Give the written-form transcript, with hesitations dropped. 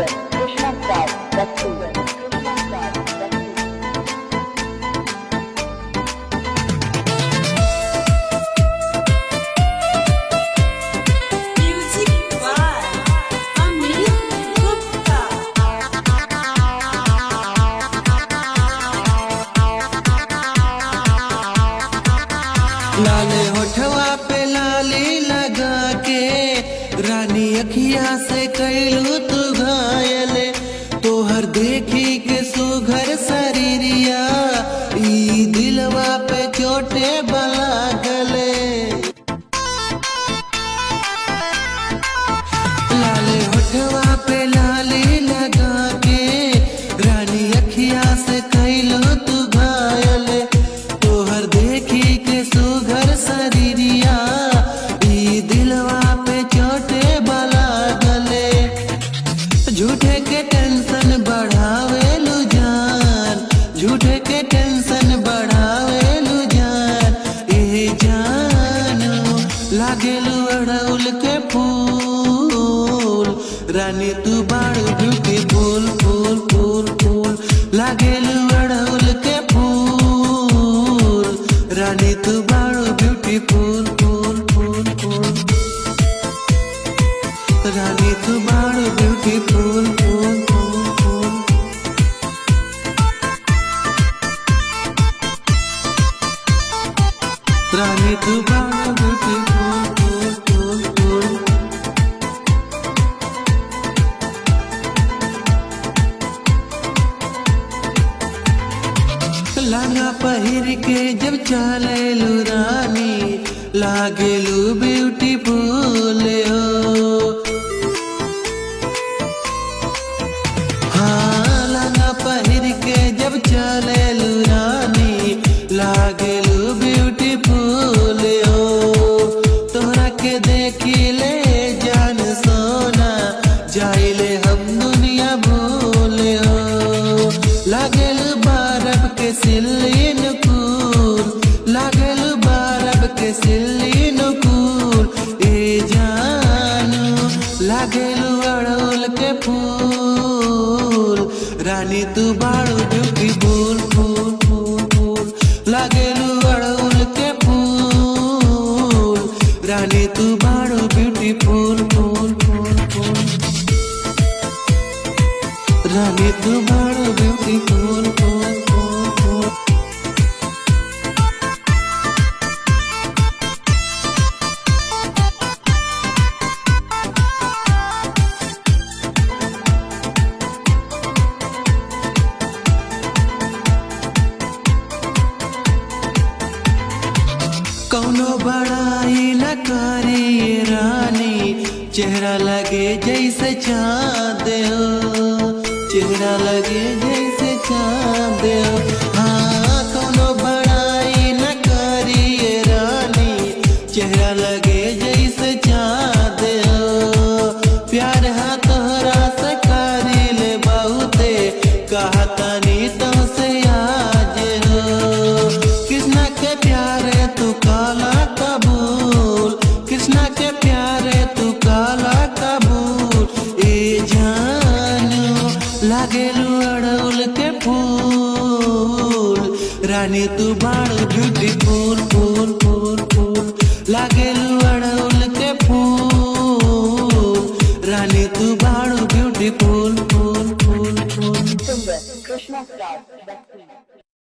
Krishna Star, Dastu. लाले होठवा पे लाली लगा के रानी अखिया से कैलू तू घायल तोहर देखी के सुघर शरीरिया ई दिलवा पे चोटे बला गले। लाले होठवा पे लाली लगा के रानी अखिया से कैलू तू घायल तोहर देखी के सुघर शरीरिया ई दिलवा पे चोटे बला गले। झूठे के टेंशन बढ़ावेलू जान, झूठे के टेंशन बढ़ावेलू जान, ए जानू लागेलू अड़उल के फूल रानी तू बाड़ू ब्यूटीफुल फूल फूल फूल लागेलू अड़उल के फूल रानी तू बाड़ू ब्यूटीफुल फूल फूल फूल रानी तू बाड़ू ब्यूटीफुल फूल फूल फूल रानी तू बाड़ू ब्यूटीफुल फूल फूल फूल लहंगा पहिर के जब चलेलू रानी लागेलू ब्यूटीफुल हो। हाँ लहंगा पहिर के जब चलेलू रानी लागेलू ब्यूटीफुल हो। तोहरा के देखी ले जान सोना जाइले हम दुनिया भूल हो। लागेलू बर्फ के सिल्लीन कूल लागेलू बर्फ के सिल्लीन कूल ए जानू लागेलू अड़उल के फूल रानी तू बाड़ू ब्यूटीफुल फूल फूल फूल लागेलू अड़उल के फूल रानी तू बाड़ू ब्यूटीफुल फूल फूल फूल रानी तू बाड़ू ब्यूटीफुल फूल फूल फूल कौनो बड़ाई न करी रानी चेहरा लगे जैसे चाँद हो, चेहरा लगे जैसे चाँद हो। हाँ कौनो बड़ाई न करी रानी चेहरा लगे जैसे चाँद हो। प्यार हा तोहरा से करी ले बहुते कहतनी तो से आज हो। कृष्णा के प्यारे तू काला कबूल, कृष्णा के प्यारे तू काला कबूल ए जानू लागेलू अड़उल के फूल रानी तू बाड़ू ब्यूटीफुल फूल फूल फूल लागेलू अड़उल के फूल रानी तू बाड़ू ब्यूटीफुल फूल फूल फूल। Krishna Star, Dastu.